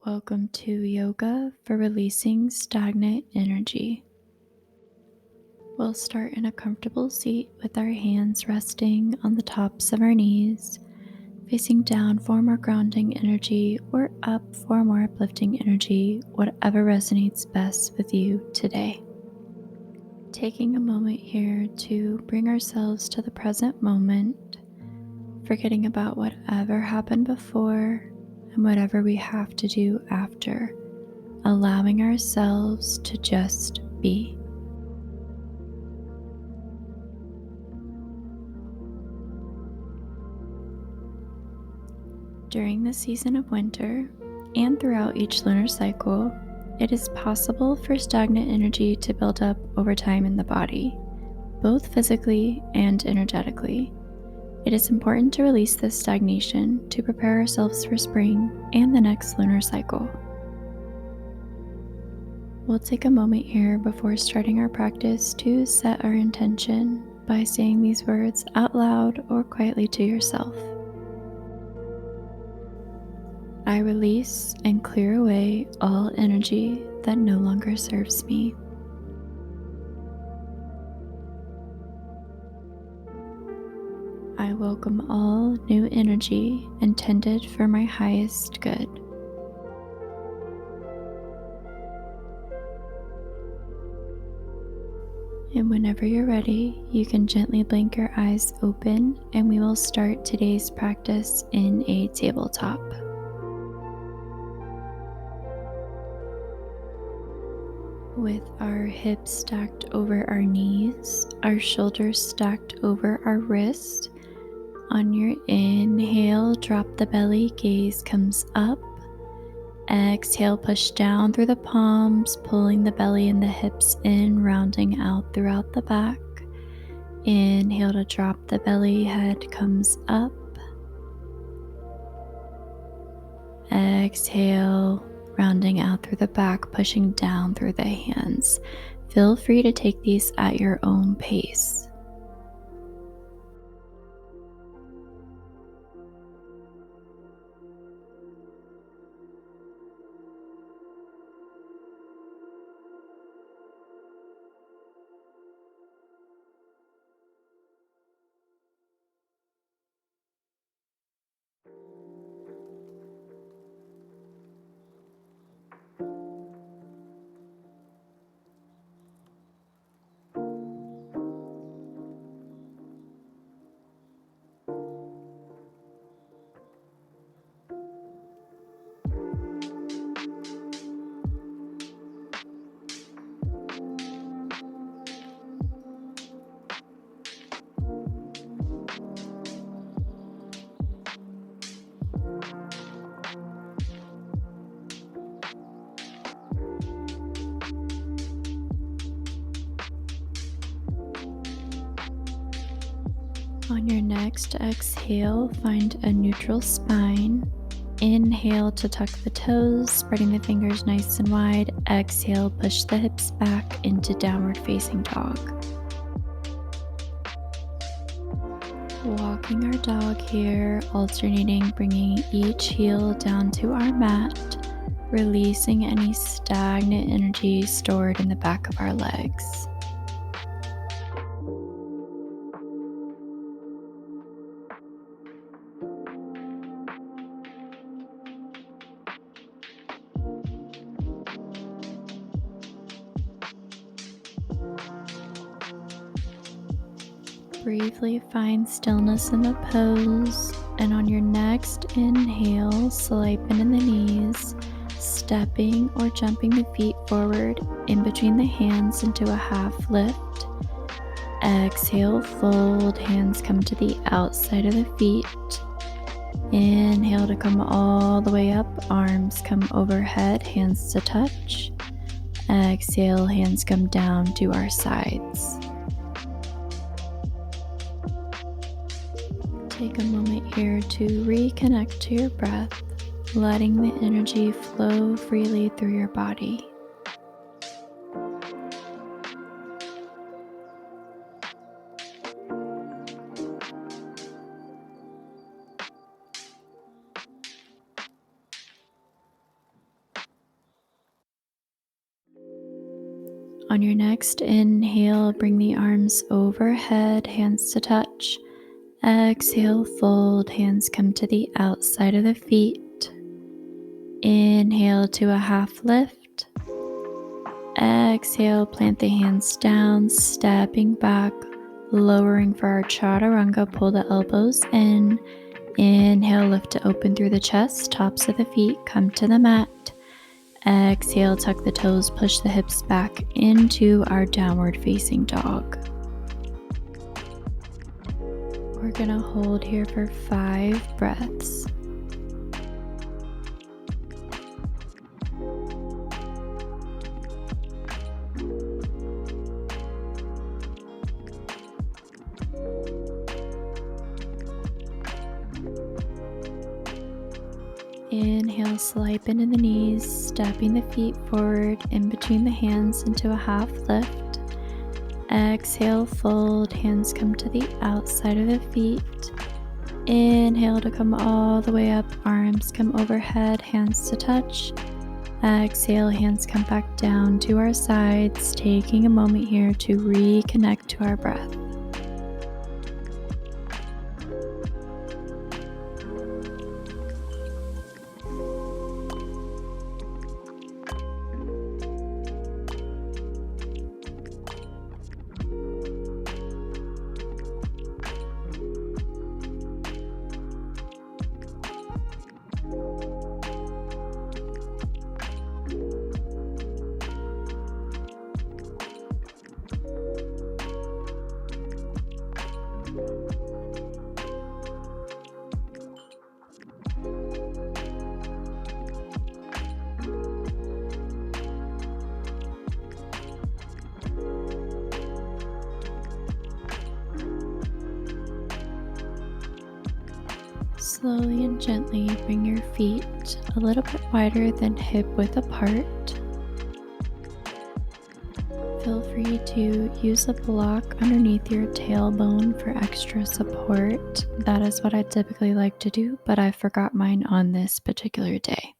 Welcome to Yoga for Releasing Stagnant Energy. We'll start in a comfortable seat with our hands resting on the tops of our knees, facing down for more grounding energy or up for more uplifting energy, whatever resonates best with you today. Taking a moment here to bring ourselves to the present moment, forgetting about whatever happened before and whatever we have to do after, allowing ourselves to just be. During the season of winter and throughout each lunar cycle, it is possible for stagnant energy to build up over time in the body, both physically and energetically. It is important to release this stagnation to prepare ourselves for spring and the next lunar cycle. We'll take a moment here before starting our practice to set our intention by saying these words out loud or quietly to yourself. I release and clear away all energy that no longer serves me. I welcome all new energy intended for my highest good. And whenever you're ready, you can gently blink your eyes open and we will start today's practice in a tabletop. With our hips stacked over our knees, our shoulders stacked over our wrists. On your inhale, drop the belly, gaze comes up. Exhale, push down through the palms, pulling the belly and the hips in, rounding out throughout the back. Inhale to drop the belly, head comes up. Exhale, rounding out through the back, pushing down through the hands. Feel free to take these at your own pace. On your next exhale, find a neutral spine. Inhale to tuck the toes, spreading the fingers nice and wide. Exhale, push the hips back into downward facing dog. Walking our dog here, alternating, bringing each heel down to our mat, releasing any stagnant energy stored in the back of our legs. Briefly find stillness in the pose, and on your next inhale, slide bend in the knees, stepping or jumping the feet forward in between the hands into a half lift. Exhale, fold, hands come to the outside of the feet. Inhale to come all the way up, arms come overhead, hands to touch. Exhale, hands come down to our sides. Take a moment here to reconnect to your breath, letting the energy flow freely through your body. On your next inhale, bring the arms overhead, hands to touch. Exhale, fold, hands come to the outside of the feet. Inhale to a half lift. Exhale, plant the hands down, stepping back, lowering for our chaturanga, pull the elbows in. Inhale, lift to open through the chest, tops of the feet, come to the mat. Exhale, tuck the toes, push the hips back into our downward facing dog. We're gonna hold here for 5 breaths. Inhale, slide into the knees, stepping the feet forward in between the hands into a half lift. Exhale, fold, hands come to the outside of the feet. Inhale to come all the way up, arms come overhead, hands to touch. Exhale, hands come back down to our sides, taking a moment here to reconnect to our breath. Slowly and gently bring your feet a little bit wider than hip width apart. Feel free to use a block underneath your tailbone for extra support. That is what I typically like to do, but I forgot mine on this particular day.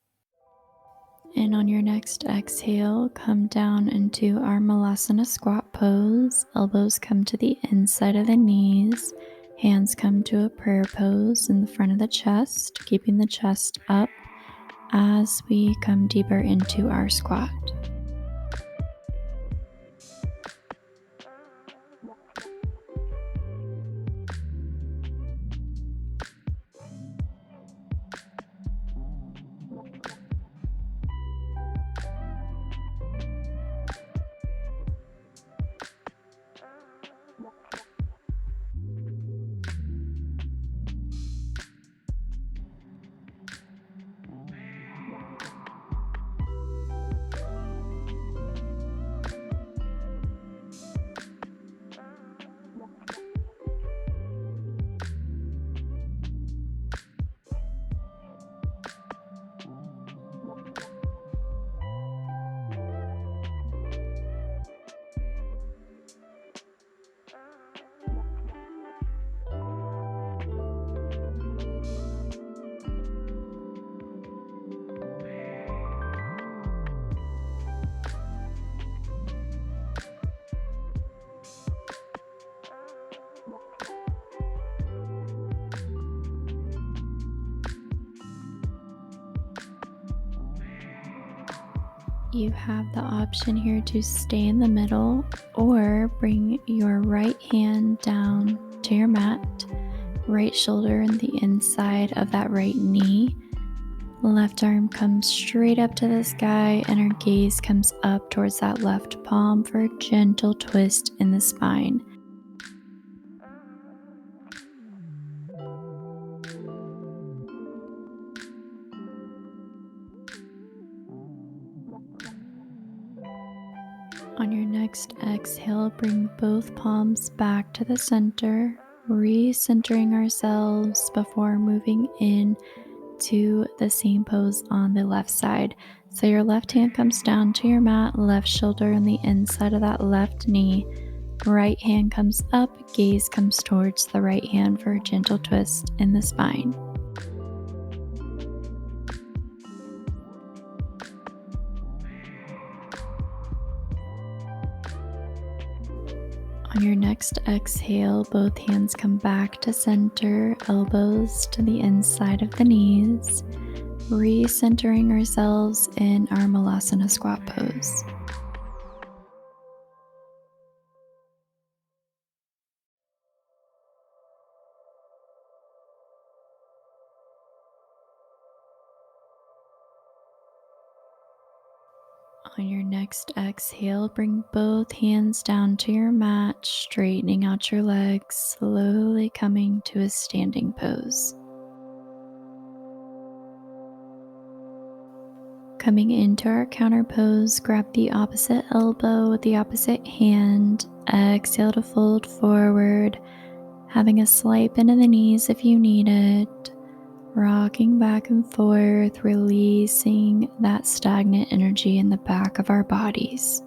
And on your next exhale, come down into our Malasana squat pose. Elbows come to the inside of the knees. Hands come to a prayer pose in the front of the chest, keeping the chest up as we come deeper into our squat. You have the option here to stay in the middle or bring your right hand down to your mat, right shoulder and the inside of that right knee. Left arm comes straight up to the sky and our gaze comes up towards that left palm for a gentle twist in the spine. On your next exhale, bring both palms back to the center, recentering ourselves before moving in to the same pose on the left side. So your left hand comes down to your mat, left shoulder on the inside of that left knee. Right hand comes up, gaze comes towards the right hand for a gentle twist in the spine. On your next exhale, both hands come back to center, elbows to the inside of the knees, recentering ourselves in our Malasana squat pose. On your next exhale, bring both hands down to your mat, straightening out your legs, slowly coming to a standing pose. Coming into our counter pose, grab the opposite elbow with the opposite hand. Exhale to fold forward, having a slight bend in the knees if you need it. Rocking back and forth, releasing that stagnant energy in the back of our bodies.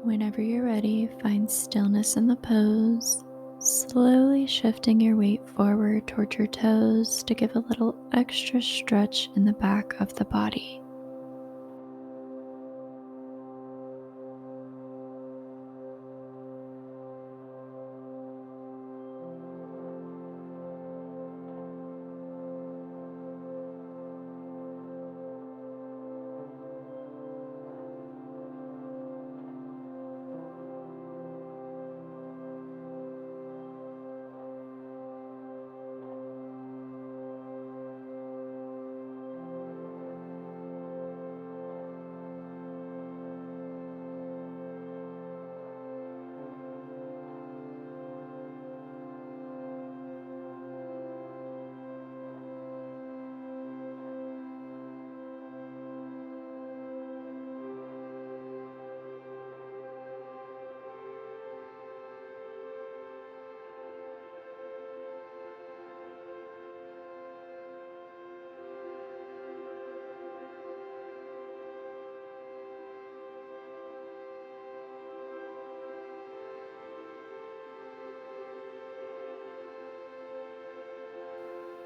Whenever you're ready, find stillness in the pose, slowly shifting your weight forward towards your toes to give a little extra stretch in the back of the body.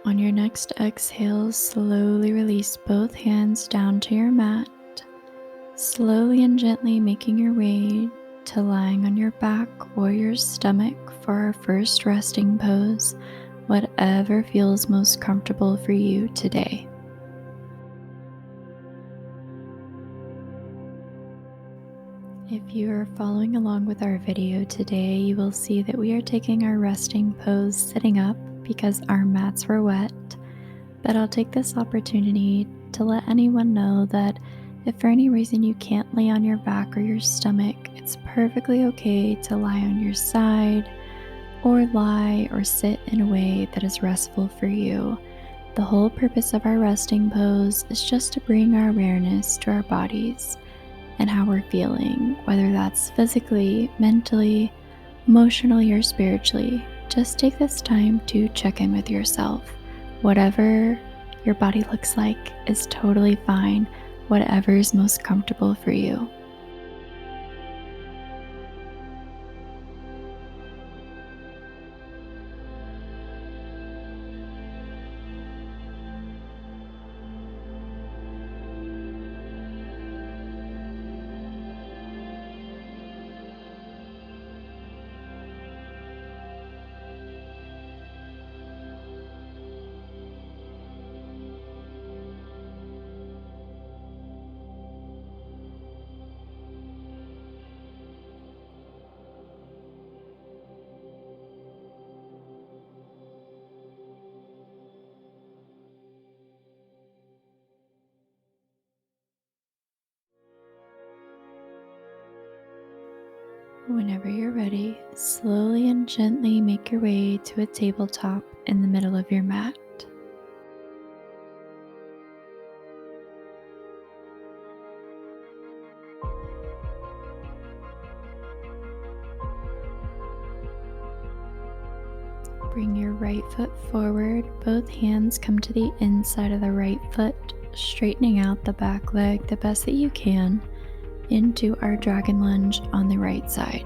On your next exhale, slowly release both hands down to your mat, slowly and gently making your way to lying on your back or your stomach for our first resting pose, whatever feels most comfortable for you today. If you are following along with our video today, you will see that we are taking our resting pose sitting up because our mats were wet, but I'll take this opportunity to let anyone know that if for any reason you can't lay on your back or your stomach, it's perfectly okay to lie on your side or lie or sit in a way that is restful for you. The whole purpose of our resting pose is just to bring our awareness to our bodies and how we're feeling, whether that's physically, mentally, emotionally, or spiritually. Just take this time to check in with yourself. Whatever your body looks like is totally fine, whatever is most comfortable for you. Whenever you're ready, slowly and gently make your way to a tabletop in the middle of your mat. Bring your right foot forward, both hands come to the inside of the right foot, straightening out the back leg the best that you can into our dragon lunge on the right side.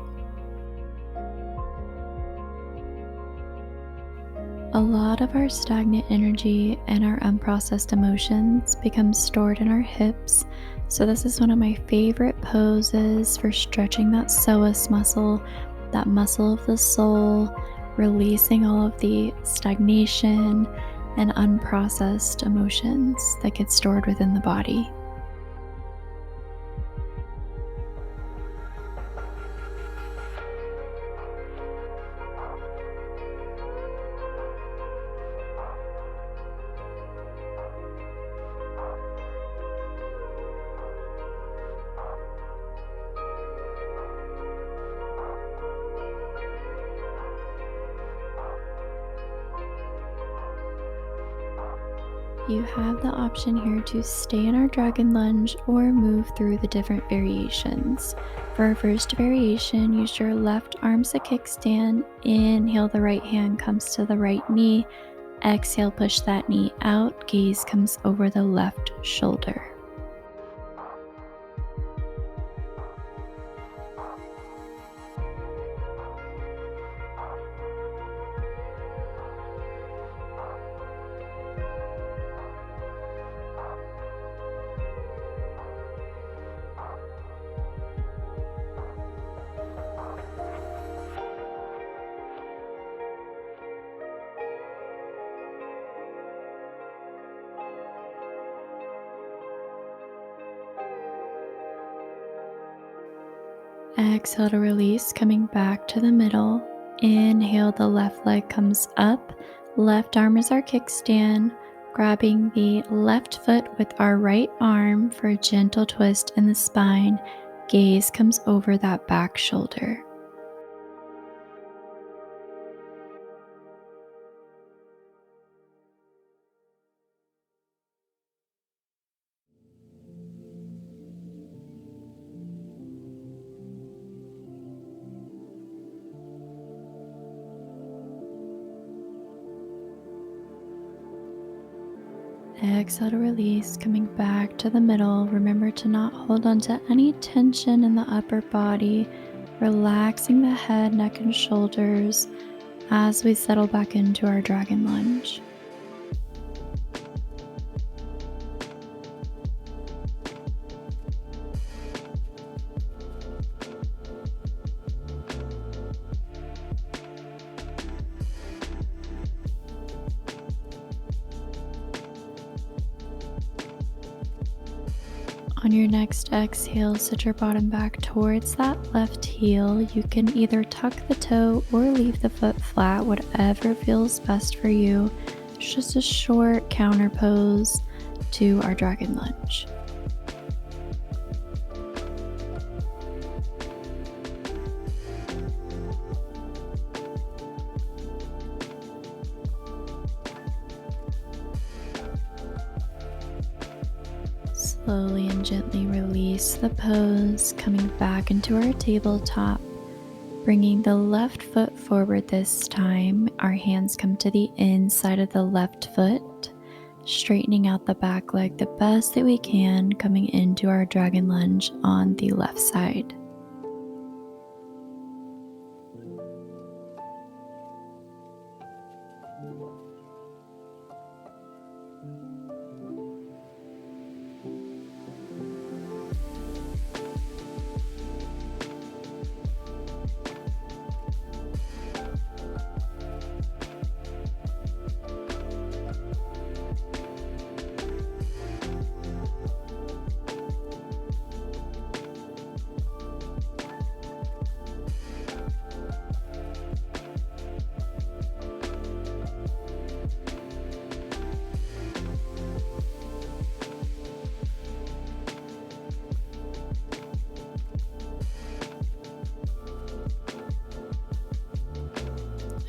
A lot of our stagnant energy and our unprocessed emotions become stored in our hips. So, this is one of my favorite poses for stretching that psoas muscle, that muscle of the soul, releasing all of the stagnation and unprocessed emotions that get stored within the body. You have the option here to stay in our dragon lunge or move through the different variations. For our first variation, use your left arm as a kickstand. Inhale, the right hand comes to the right knee. Exhale, push that knee out. Gaze comes over the left shoulder. Exhale to release, coming back to the middle. Inhale, the left leg comes up. Left arm is our kickstand. Grabbing the left foot with our right arm for a gentle twist in the spine. Gaze comes over that back shoulder. Exhale to release, coming back to the middle. Remember to not hold on to any tension in the upper body, relaxing the head, neck, and shoulders as we settle back into our dragon lunge. On your next exhale, set your bottom back towards that left heel. You can either tuck the toe or leave the foot flat, whatever feels best for you. It's just a short counter pose to our dragon lunge. Slowly and gently release the pose, coming back into our tabletop. Bringing the left foot forward this time, our hands come to the inside of the left foot, straightening out the back leg the best that we can, coming into our dragon lunge on the left side.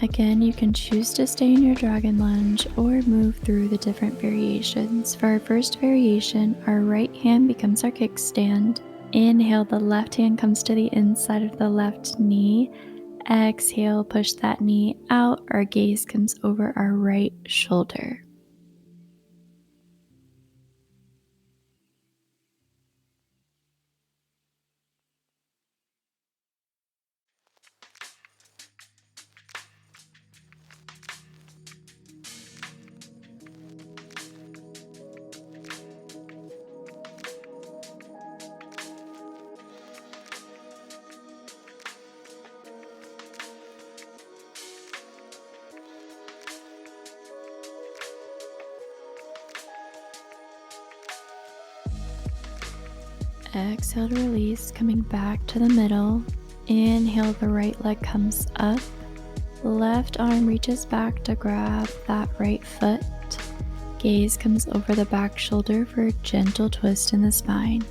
Again, you can choose to stay in your dragon lunge or move through the different variations. For our first variation, our right hand becomes our kickstand. Inhale, the left hand comes to the inside of the left knee. Exhale, push that knee out. Our gaze comes over our right shoulder. Exhale to release, coming back to the middle. Inhale, the right leg comes up. Left arm reaches back to grab that right foot. Gaze comes over the back shoulder for a gentle twist in the spine.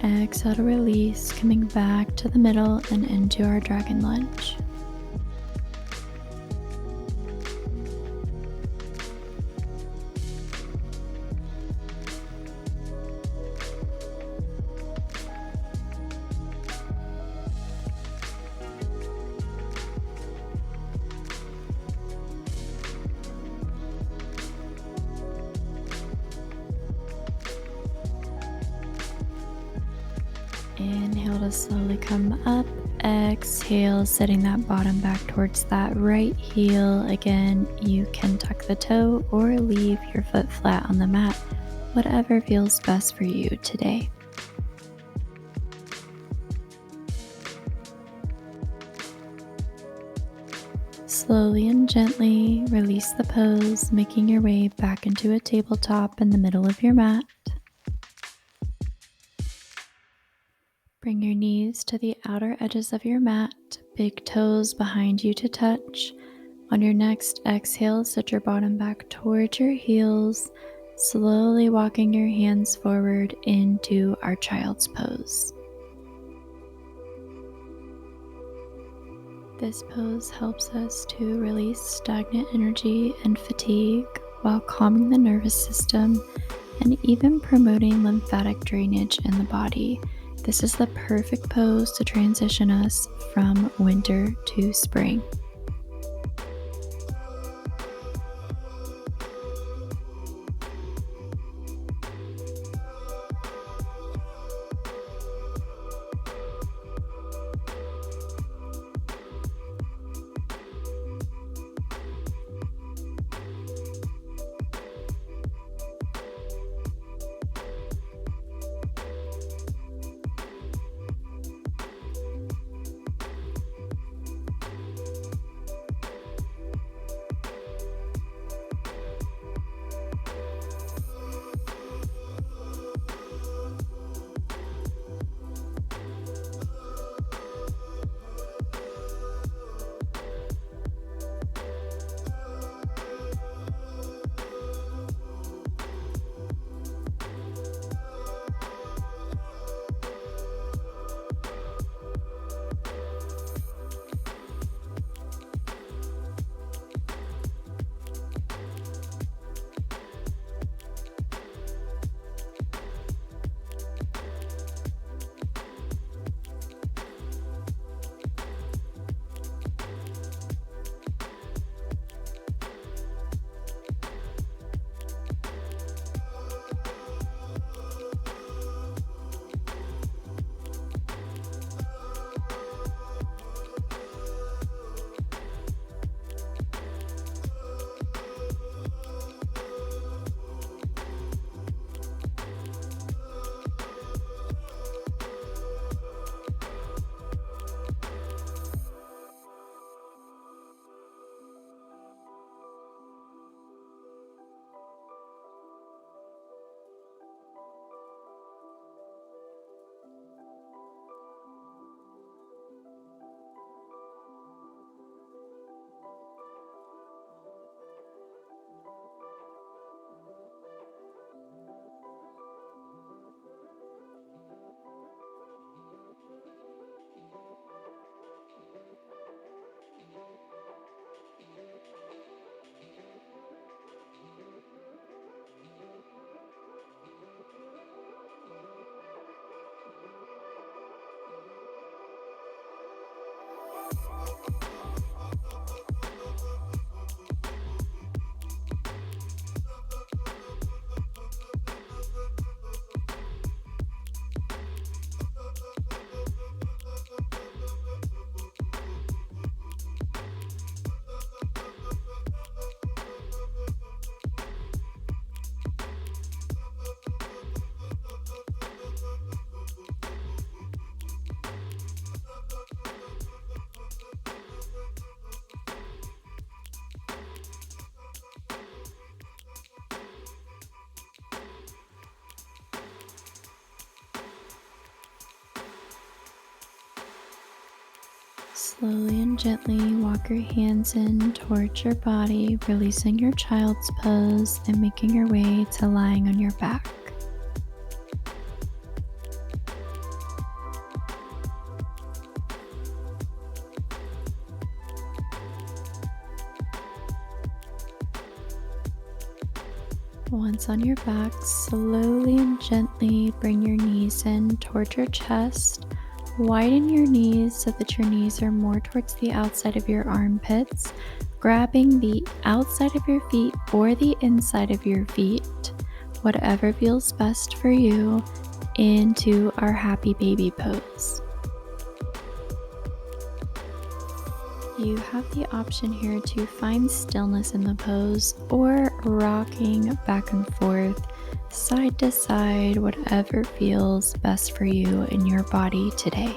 Exhale to release, coming back to the middle and into our dragon lunge. Inhale to slowly come up. Exhale, setting that bottom back towards that right heel. Again, you can tuck the toe or leave your foot flat on the mat, whatever feels best for you today. Slowly and gently release the pose, making your way back into a tabletop in the middle of your mat. Bring your knees to the outer edges of your mat, big toes behind you to touch. On your next exhale, set your bottom back towards your heels, slowly walking your hands forward into our child's pose. This pose helps us to release stagnant energy and fatigue while calming the nervous system and even promoting lymphatic drainage in the body. This is the perfect pose to transition us from winter to spring. Slowly and gently walk your hands in towards your body, releasing your child's pose and making your way to lying on your back. Once on your back, slowly and gently bring your knees in towards your chest. Widen your knees so that your knees are more towards the outside of your armpits, grabbing the outside of your feet or the inside of your feet, whatever feels best for you, into our happy baby pose. You have the option here to find stillness in the pose or rocking back and forth, side to side, whatever feels best for you in your body today.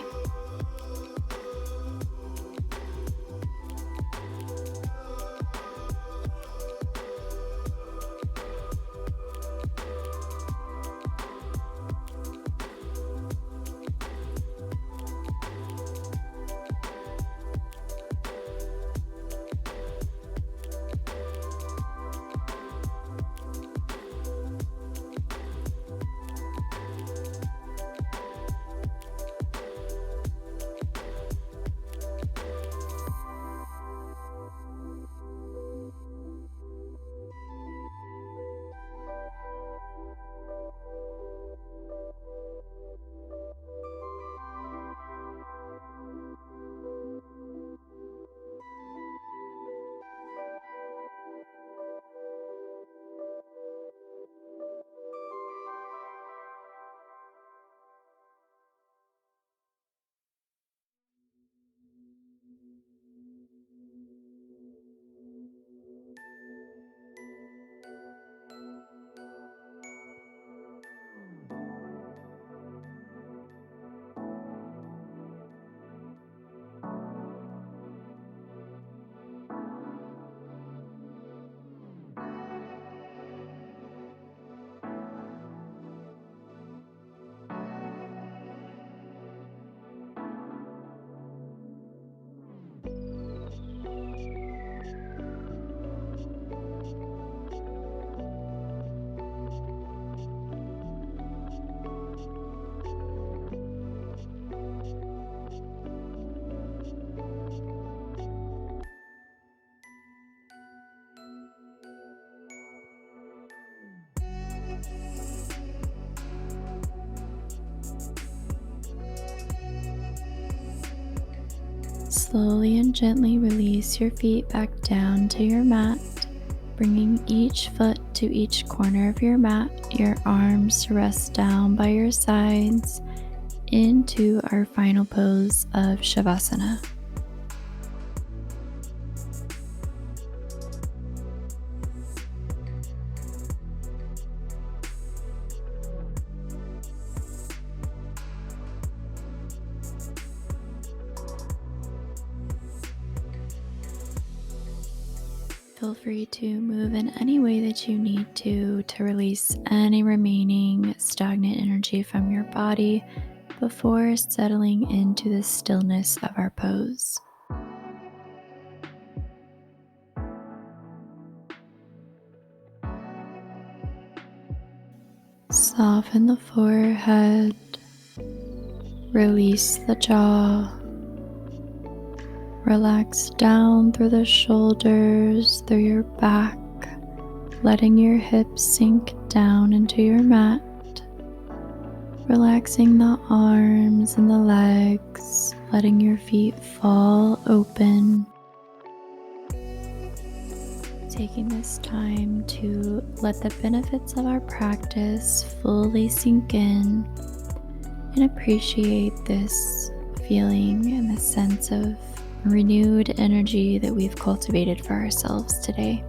Slowly and gently release your feet back down to your mat, bringing each foot to each corner of your mat, your arms rest down by your sides into our final pose of Shavasana. Feel free to move in any way that you need to release any remaining stagnant energy from your body before settling into the stillness of our pose. Soften the forehead, release the jaw, relax down through the shoulders, through your back, letting your hips sink down into your mat, relaxing the arms and the legs, letting your feet fall open. Taking this time to let the benefits of our practice fully sink in and appreciate this feeling and the sense of renewed energy that we've cultivated for ourselves today.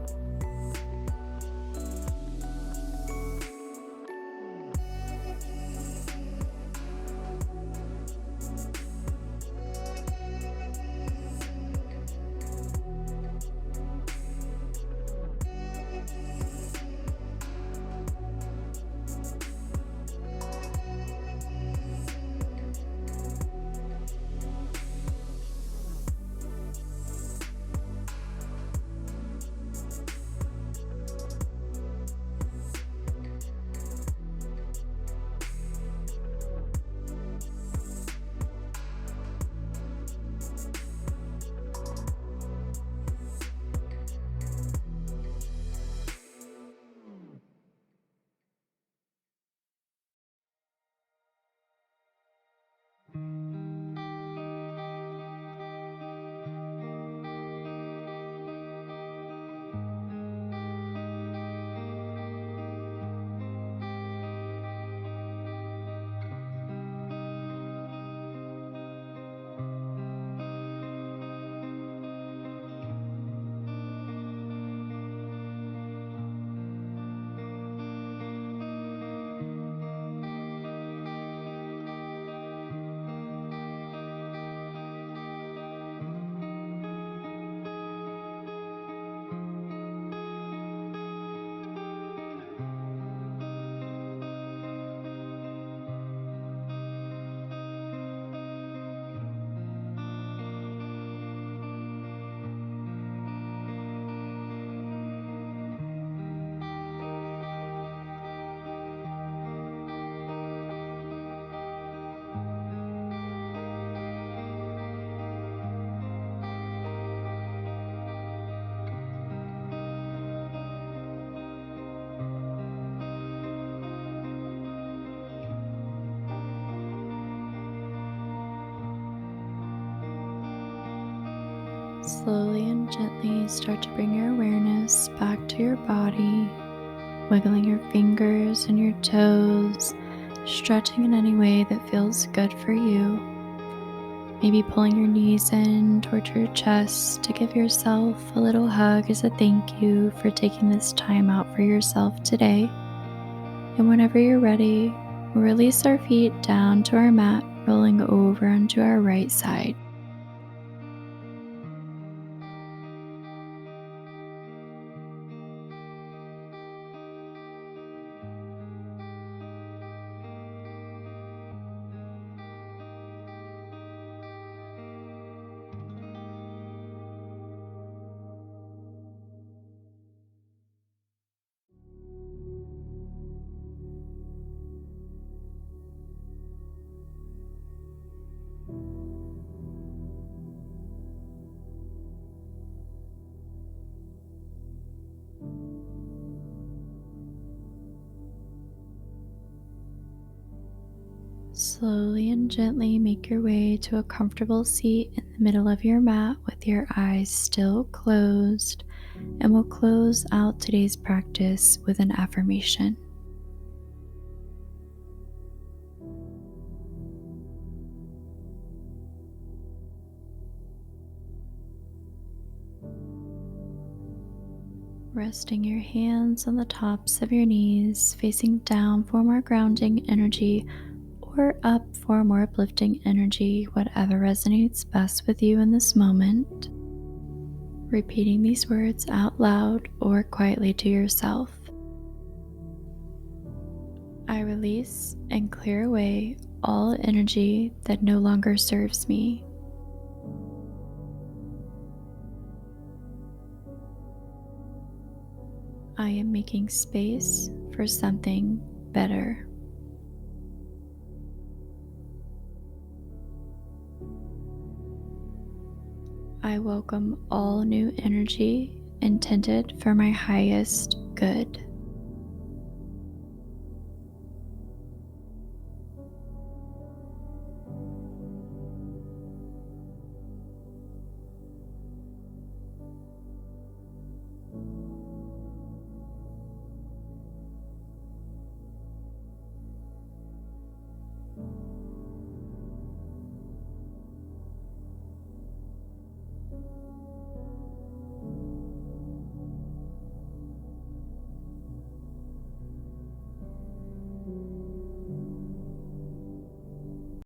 Slowly and gently start to bring your awareness back to your body, wiggling your fingers and your toes, stretching in any way that feels good for you. Maybe pulling your knees in towards your chest to give yourself a little hug as a thank you for taking this time out for yourself today. And whenever you're ready, we'll release our feet down to our mat, rolling over onto our right side. Slowly and gently make your way to a comfortable seat in the middle of your mat with your eyes still closed, and we'll close out today's practice with an affirmation. Resting your hands on the tops of your knees, facing down for more grounding energy or up for more uplifting energy, whatever resonates best with you in this moment. Repeating these words out loud or quietly to yourself. I release and clear away all energy that no longer serves me. I am making space for something better. I welcome all new energy intended for my highest good.